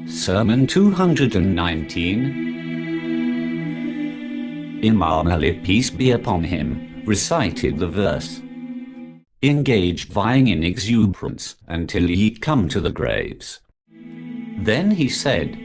Sermon 219. Imam Ali, peace be upon him, recited the verse. Engaged vying in exuberance until ye come to the graves. Then he said,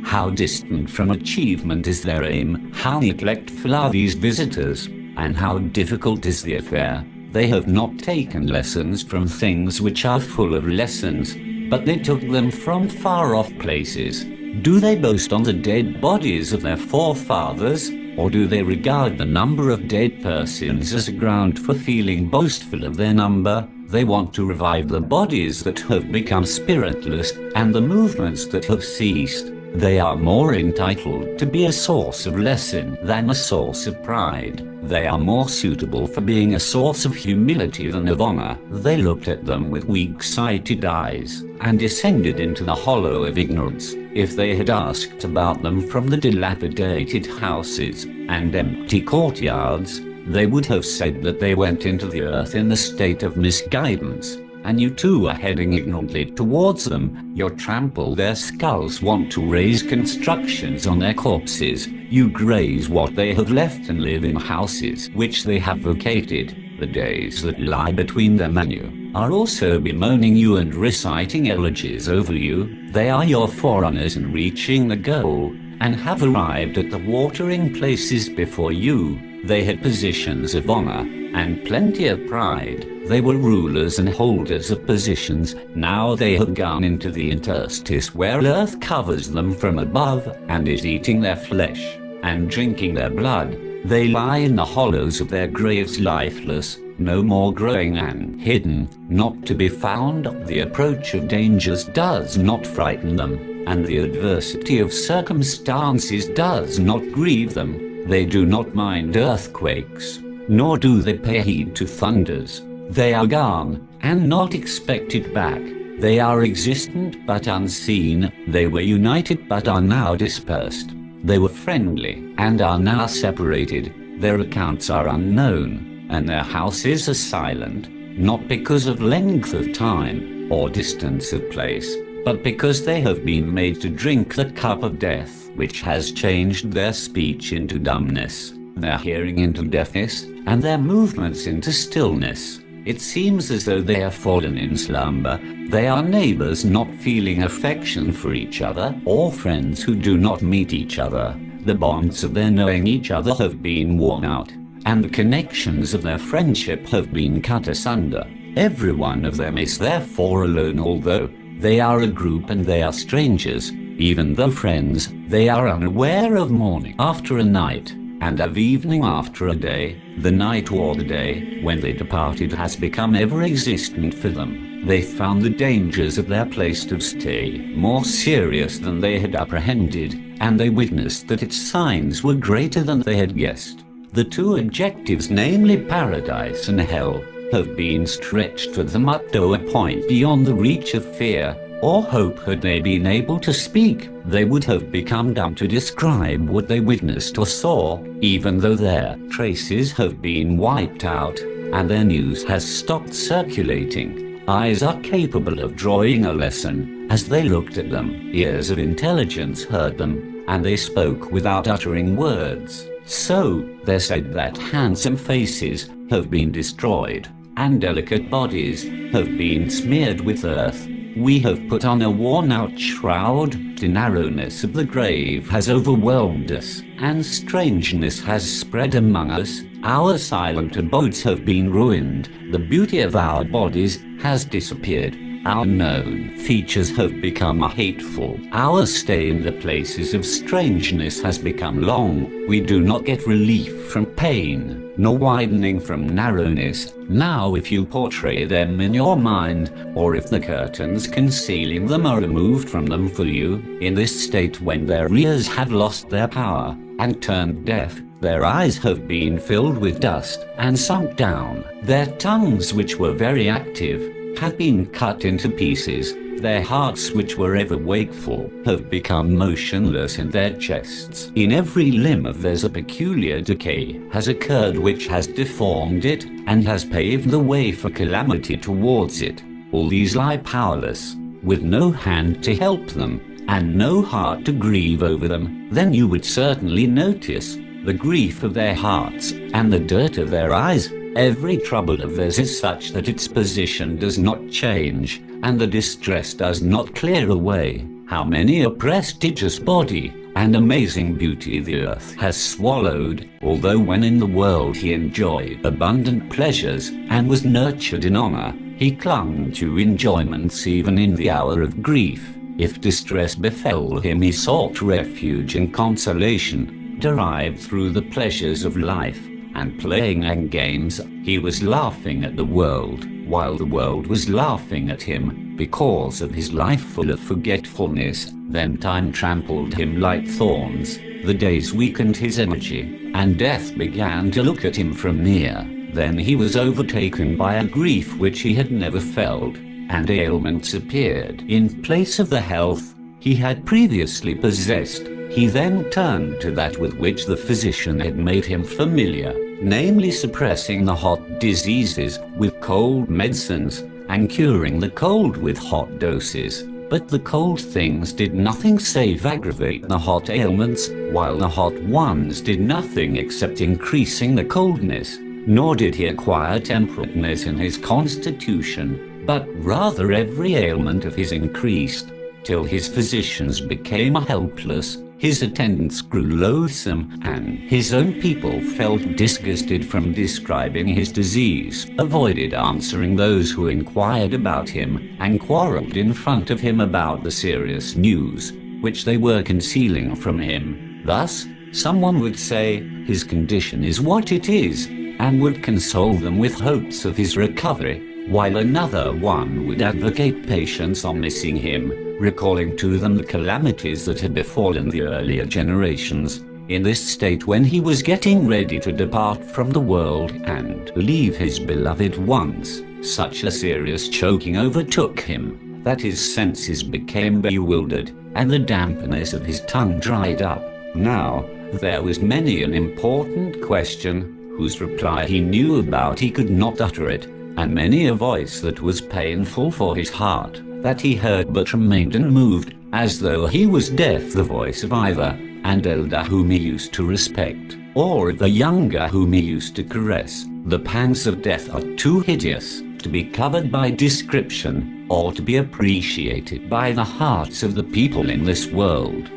how distant from achievement is their aim, how neglectful are these visitors, and how difficult is the affair. They have not taken lessons from things which are full of lessons, but they took them from far-off places. Do they boast on the dead bodies of their forefathers, or do they regard the number of dead persons as a ground for feeling boastful of their number? They want to revive the bodies that have become spiritless, and the movements that have ceased. They are more entitled to be a source of lesson than a source of pride. They are more suitable for being a source of humility than of honor. They looked at them with weak-sighted eyes, and descended into the hollow of ignorance. If they had asked about them from the dilapidated houses and empty courtyards, they would have said that they went into the earth in the state of misguidance. And you too are heading ignorantly towards them. You trample their skulls, want to raise constructions on their corpses. You graze what they have left and live in houses which they have vacated. The days that lie between them and you are also bemoaning you and reciting elegies over you. They are your forerunners in reaching the goal, and have arrived at the watering places before you. They had positions of honor and plenty of pride. They were rulers and holders of positions. Now they have gone into the interstice where earth covers them from above, and is eating their flesh and drinking their blood. They lie in the hollows of their graves lifeless, no more growing and hidden, not to be found. The approach of dangers does not frighten them, and the adversity of circumstances does not grieve them. They do not mind earthquakes, nor do they pay heed to thunders. They are gone, and not expected back. They are existent but unseen. They were united but are now dispersed. They were friendly, and are now separated. Their accounts are unknown, and their houses are silent, not because of length of time, or distance of place, but because they have been made to drink the cup of death, which has changed their speech into dumbness, their hearing into deafness, and their movements into stillness. It seems as though they have fallen in slumber. They are neighbors not feeling affection for each other, or friends who do not meet each other. The bonds of their knowing each other have been worn out, and the connections of their friendship have been cut asunder. Every one of them is therefore alone, although they are a group and they are strangers. Even though friends, they are unaware of morning after a night, and of evening after a day. The night or the day when they departed has become ever existent for them. They found the dangers of their place of stay more serious than they had apprehended, and they witnessed that its signs were greater than they had guessed. The two objectives, namely paradise and hell, have been stretched for them up to a point beyond the reach of fear or hope. Had they been able to speak, they would have become dumb to describe what they witnessed or saw, even though their traces have been wiped out, and their news has stopped circulating. Eyes are capable of drawing a lesson as they looked at them. Ears of intelligence heard them, and they spoke without uttering words. So, they said that handsome faces have been destroyed, and delicate bodies have been smeared with earth. We have put on a worn-out shroud. The narrowness of the grave has overwhelmed us, and strangeness has spread among us. Our silent abodes have been ruined. The beauty of our bodies has disappeared. Our known features have become hateful. Our stay in the places of strangeness has become long. We do not get relief from pain, nor widening from narrowness. Now if you portray them in your mind, or if the curtains concealing them are removed from them for you, in this state when their ears have lost their power, and turned deaf, their eyes have been filled with dust, and sunk down, their tongues which were very active, have been cut into pieces. Their hearts which were ever wakeful have become motionless in their chests. In every limb of theirs a peculiar decay has occurred which has deformed it, and has paved the way for calamity towards it. All these lie powerless, with no hand to help them, and no heart to grieve over them, then you would certainly notice the grief of their hearts and the dirt of their eyes. Every trouble of theirs is such that its position does not change, and the distress does not clear away. How many a prestigious body and amazing beauty the earth has swallowed, although when in the world he enjoyed abundant pleasures and was nurtured in honor, he clung to enjoyments even in the hour of grief. If distress befell him, he sought refuge and consolation, derived through the pleasures of life, and playing and games. He was laughing at the world, while the world was laughing at him, because of his life full of forgetfulness. Then time trampled him like thorns, the days weakened his energy, and death began to look at him from near. Then he was overtaken by a grief which he had never felt, and ailments appeared in place of the health he had previously possessed. He then turned to that with which the physician had made him familiar, namely suppressing the hot diseases with cold medicines, and curing the cold with hot doses. But the cold things did nothing save aggravate the hot ailments, while the hot ones did nothing except increasing the coldness. Nor did he acquire temperateness in his constitution, but rather every ailment of his increased, till his physicians became helpless, his attendants grew loathsome, and his own people felt disgusted from describing his disease, avoided answering those who inquired about him, and quarreled in front of him about the serious news, which they were concealing from him. Thus, someone would say, his condition is what it is, and would console them with hopes of his recovery, while another one would advocate patience on missing him, recalling to them the calamities that had befallen the earlier generations. In this state, when he was getting ready to depart from the world and leave his beloved ones, such a serious choking overtook him that his senses became bewildered, and the dampness of his tongue dried up. Now, there was many an important question, whose reply he knew about he could not utter it, and many a voice that was painful for his heart, that he heard but remained unmoved, as though he was deaf. The voice of either an elder whom he used to respect, or the younger whom he used to caress. The pangs of death are too hideous to be covered by description, or to be appreciated by the hearts of the people in this world.